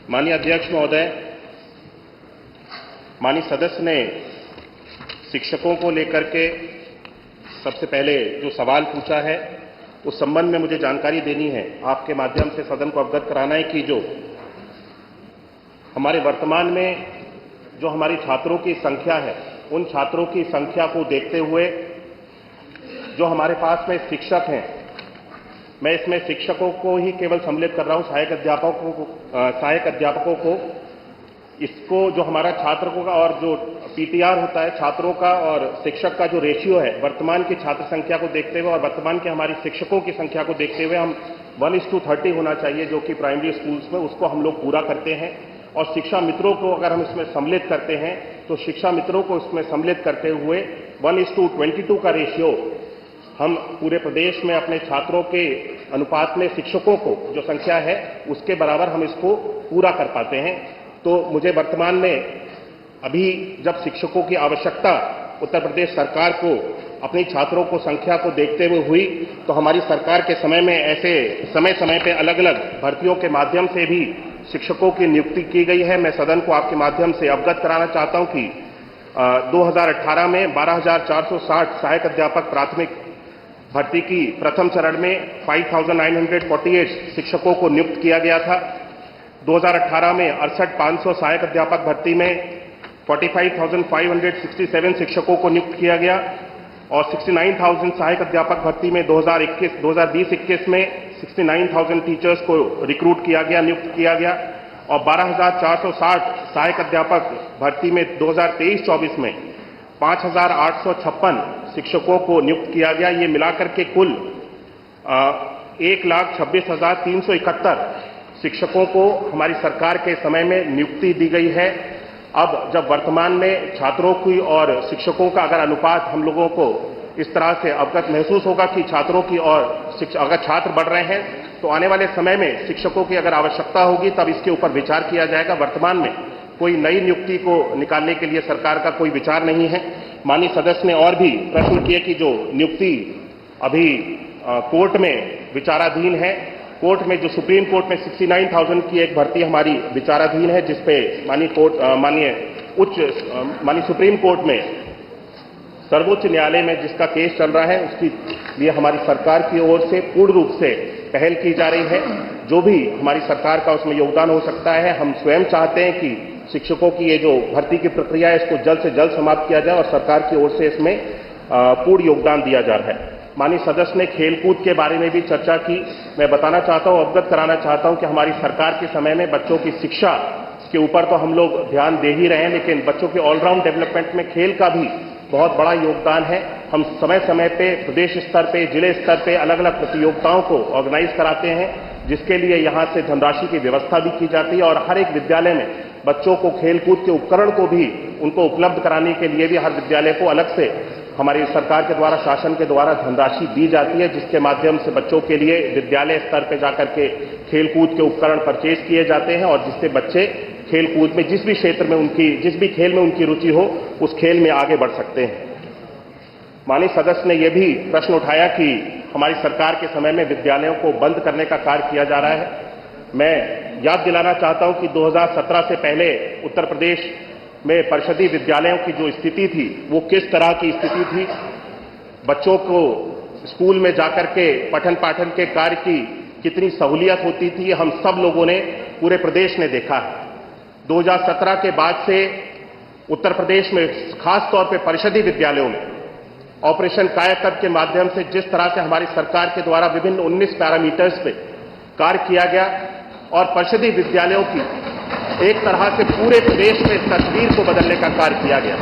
माननीय अध्यक्ष महोदय, माननीय सदस्य ने शिक्षकों को लेकर के सबसे पहले जो सवाल पूछा है उस संबंध में मुझे जानकारी देनी है, आपके माध्यम से सदन को अवगत कराना है कि जो हमारे वर्तमान में जो हमारी छात्रों की संख्या है, उन छात्रों की संख्या को देखते हुए जो हमारे पास में शिक्षक हैं, मैं इसमें शिक्षकों को ही केवल सम्मिलित कर रहा हूं, सहायक अध्यापकों को, इसको जो हमारा छात्रों का और जो पीटीआर होता है छात्रों का और शिक्षक का जो रेशियो है, वर्तमान की छात्र संख्या को देखते हुए और वर्तमान के हमारी शिक्षकों की संख्या को देखते हुए हम 1:30 होना चाहिए, जो कि प्राइमरी स्कूल्स में, उसको हम लोग पूरा करते हैं। और शिक्षा मित्रों को अगर हम इसमें सम्मिलित करते हैं तो शिक्षा मित्रों को इसमें सम्मिलित करते हुए 1:22 का रेशियो हम पूरे प्रदेश में अपने छात्रों के अनुपात में शिक्षकों को जो संख्या है उसके बराबर हम इसको पूरा कर पाते हैं। तो मुझे वर्तमान में अभी जब शिक्षकों की आवश्यकता उत्तर प्रदेश सरकार को अपनी छात्रों को संख्या को देखते हुए हुई, तो हमारी सरकार के समय में ऐसे समय समय पे अलग अलग भर्तियों के माध्यम से भी शिक्षकों की नियुक्ति की गई है। मैं सदन को आपके माध्यम से अवगत कराना चाहता हूं कि 2018 में 12,460 सहायक अध्यापक प्राथमिक भर्ती की प्रथम चरण में 5,948 शिक्षकों को नियुक्त किया गया था। 2018 में 68,500 सहायक अध्यापक भर्ती में 45,567 शिक्षकों को नियुक्त किया गया और 69,000 सहायक अध्यापक भर्ती में 2020-21 में 69,000 टीचर्स को रिक्रूट किया गया, नियुक्त किया गया और 12,460 सहायक अध्यापक भर्ती में 2023-24 में 5,856 शिक्षकों को नियुक्त किया गया। ये मिलाकर के कुल 1,26,371 शिक्षकों को हमारी सरकार के समय में नियुक्ति दी गई है। अब जब वर्तमान में छात्रों की और शिक्षकों का अगर अनुपात हम लोगों को इस तरह से अवगत महसूस होगा कि छात्रों की और अगर छात्र बढ़ रहे हैं तो आने वाले समय में शिक्षकों की अगर आवश्यकता होगी तब इसके ऊपर विचार किया जाएगा। वर्तमान में कोई नई नियुक्ति को निकालने के लिए सरकार का कोई विचार नहीं है। माननीय सदस्य ने और भी प्रश्न किए कि जो नियुक्ति अभी कोर्ट में विचाराधीन है, कोर्ट में जो सुप्रीम कोर्ट में 69,000 की एक भर्ती हमारी विचाराधीन है, जिसपे माननीय सुप्रीम कोर्ट में सर्वोच्च न्यायालय में जिसका केस चल रहा है, उसकी लिए हमारी सरकार की ओर से पूर्ण रूप से पहल की जा रही है। जो भी हमारी सरकार का उसमें योगदान हो सकता है, हम स्वयं चाहते हैं कि शिक्षकों की ये जो भर्ती की प्रक्रिया है इसको जल्द से जल्द समाप्त किया जाए और सरकार की ओर से इसमें पूर्ण योगदान दिया जा रहा है। माननीय सदस्य ने खेलकूद के बारे में भी चर्चा की। मैं बताना चाहता हूं, अवगत कराना चाहता हूं कि हमारी सरकार के समय में बच्चों की शिक्षा के ऊपर तो हम लोग ध्यान दे ही रहे हैं, लेकिन बच्चों के ऑलराउंड डेवलपमेंट में खेल का भी बहुत बड़ा योगदान है। हम समय समय पे प्रदेश स्तर पे, जिले स्तर पे अलग अलग प्रतियोगिताओं को ऑर्गेनाइज कराते हैं, जिसके लिए यहां से धनराशि की व्यवस्था भी की जाती है और हर एक विद्यालय में बच्चों को खेलकूद के उपकरण को भी उनको उपलब्ध कराने के लिए भी हर विद्यालय को अलग से हमारी सरकार के द्वारा, शासन के द्वारा धनराशि दी जाती है, जिसके माध्यम से बच्चों के लिए विद्यालय स्तर पर जाकर के खेलकूद के उपकरण परचेज किए जाते हैं और जिससे बच्चे खेलकूद में जिस भी क्षेत्र में जिस भी खेल में उनकी रुचि हो उस खेल में आगे बढ़ सकते हैं। माननीय सदस्य ने यह भी प्रश्न उठाया कि हमारी सरकार के समय में विद्यालयों को बंद करने का कार्य किया जा रहा है। मैं याद दिलाना चाहता हूं कि 2017 से पहले उत्तर प्रदेश में परिषदीय विद्यालयों की जो स्थिति थी वो किस तरह की स्थिति थी। बच्चों को स्कूल में जाकर के पठन पाठन के कार्य की कितनी सहूलियत होती थी, हम सब लोगों ने, पूरे प्रदेश ने देखा है। 2017 के बाद से उत्तर प्रदेश में खास तौर पे परिषदीय विद्यालयों में ऑपरेशन कायाकल्प के माध्यम से जिस तरह से हमारी सरकार के द्वारा विभिन्न 19 पैरामीटर्स पे कार्य किया गया और परिषदीय विद्यालयों की एक तरह से पूरे प्रदेश में तस्वीर को बदलने का कार्य किया गया।